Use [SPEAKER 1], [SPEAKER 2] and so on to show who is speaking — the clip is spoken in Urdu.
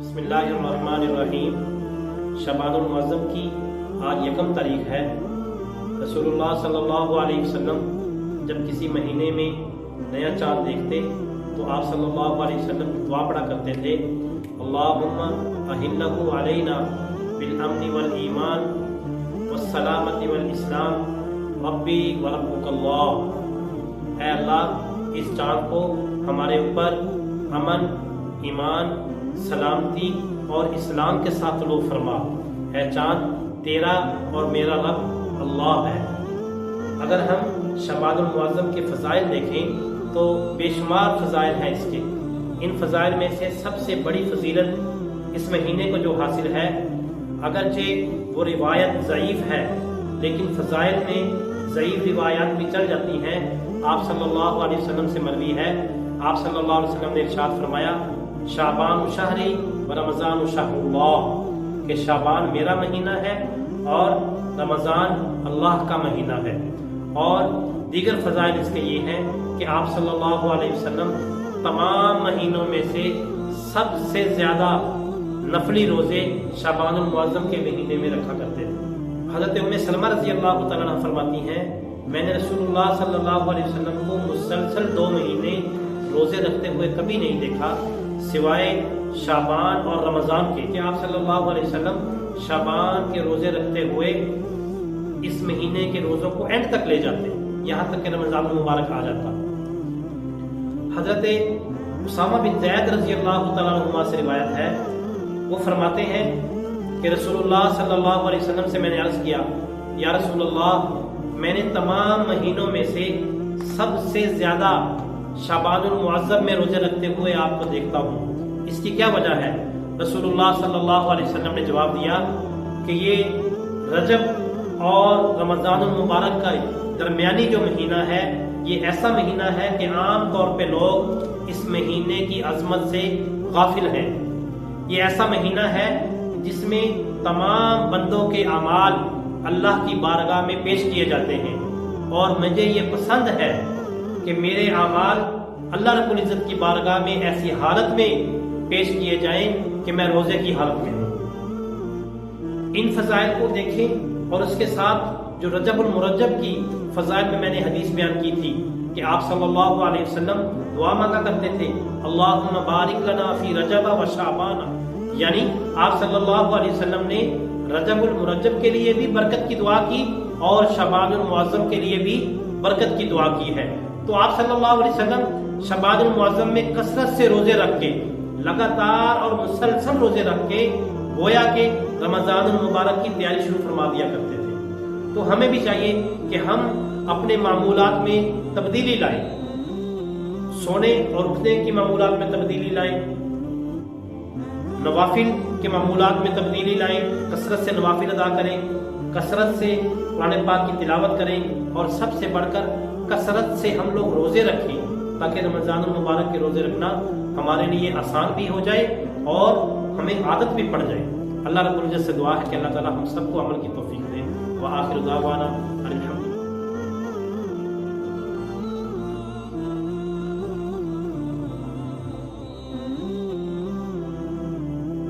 [SPEAKER 1] بسم اللہ الرحمن الرحیم۔ شعبان المعظم کی آج 1 تاریخ ہے۔ رسول اللہ صلی اللہ علیہ وسلم جب کسی مہینے میں نیا چاند دیکھتے تو آپ صلی اللہ علیہ وسلم دعا پڑھا کرتے تھے، اللہم اہلہ علینا بالامن والایمان والسلامت والاسلام ربی وربک اللہ۔ اے اللہ، اس چاند کو ہمارے اوپر امن، ایمان، سلامتی اور اسلام کے ساتھ طلوع فرما۔ اے چاند، تیرا اور میرا رب اللہ ہے۔ اگر ہم شعبان المعظم کے فضائل دیکھیں تو بے شمار فضائل ہیں اس کے۔ ان فضائل میں سے سب سے بڑی فضیلت اس مہینے کو جو حاصل ہے، اگرچہ وہ روایت ضعیف ہے لیکن فضائل میں ضعیف روایات بھی چل جاتی ہیں۔ آپ صلی اللہ علیہ وسلم سے مروی ہے، آپ صلی اللہ علیہ وسلم نے ارشاد فرمایا، شعبان شہری و رمضان شہر اللہ، کہ شعبان میرا مہینہ ہے اور رمضان اللہ کا مہینہ ہے۔ اور دیگر فضائل اس کے یہ ہیں کہ آپ صلی اللہ علیہ وسلم تمام مہینوں میں سے سب سے زیادہ نفلی روزے شعبان المعظم کے مہینے میں رکھا کرتے تھے۔ حضرت ام سلمہ رضی اللہ تعالیٰ عنہ فرماتی ہیں، میں نے رسول اللہ صلی اللہ علیہ وسلم کو مسلسل 2 مہینے روزے رکھتے ہوئے کبھی نہیں دیکھا سوائے شعبان اور رمضان کے، کہ آپ صلی اللہ علیہ وسلم شعبان کے روزے رکھتے ہوئے اس مہینے کے روزوں کو اینڈ تک لے جاتے، یہاں تک کہ رمضان المبارک آ جاتا۔ حضرت اسامہ بن زید رضی اللہ تعالیٰ عنہ سے روایت ہے، وہ فرماتے ہیں کہ رسول اللہ صلی اللہ علیہ وسلم سے میں نے عرض کیا، یا رسول اللہ، میں نے تمام مہینوں میں سے سب سے زیادہ شعبان المعظم میں روزے رکھتے ہوئے آپ کو دیکھتا ہوں، اس کی کیا وجہ ہے؟ رسول اللہ صلی اللہ علیہ وسلم نے جواب دیا کہ یہ رجب اور رمضان المبارک کا درمیانی جو مہینہ ہے، یہ ایسا مہینہ ہے کہ عام طور پہ لوگ اس مہینے کی عظمت سے غافل ہیں۔ یہ ایسا مہینہ ہے جس میں تمام بندوں کے اعمال اللہ کی بارگاہ میں پیش کیے جاتے ہیں، اور مجھے یہ پسند ہے کہ میرے اعمال اللہ رب العزت کی بارگاہ میں ایسی حالت میں پیش کیے جائیں کہ میں روزے کی حالت میں ہوں۔ ان فضائل کو دیکھیں، اور اس کے ساتھ جو رجب المرجب کی فضائل میں نے حدیث بیان کی تھی کہ آپ صلی اللہ علیہ وسلم دعا مانگا کرتے تھے، اللہم بارک لنا فی رجب و شعبان، یعنی آپ صلی اللہ علیہ وسلم نے رجب المرجب کے لیے بھی برکت کی دعا کی اور شعبان المعظم کے لیے بھی برکت کی دعا کی ہے۔ تو آپ صلی اللہ علیہ وسلم شعبان المعظم میں کثرت سے روزے رکھ کے، لگاتار اور مسلسل روزے رکھ کے، گویا کہ رمضان المبارک کی تیاری شروع فرما دیا کرتے تھے۔ تو ہمیں بھی چاہیے کہ ہم اپنے معمولات میں تبدیلی لائیں، سونے اور اٹھنے کی معمولات میں تبدیلی لائیں، نوافل کے معمولات میں تبدیلی لائیں، کثرت سے نوافل ادا کریں، کثرت سے قرآن پاک کی تلاوت کریں، اور سب سے بڑھ کر کثرت سے ہم لوگ روزے رکھیں تاکہ رمضان المبارک کے روزے رکھنا ہمارے لیے آسان بھی ہو جائے اور ہمیں عادت بھی پڑ جائے۔ اللہ رب العزت سے دعا ہے کہ اللہ تعالی ہم سب کو عمل کی توفیق دے۔ وآخر دعوانا الحمد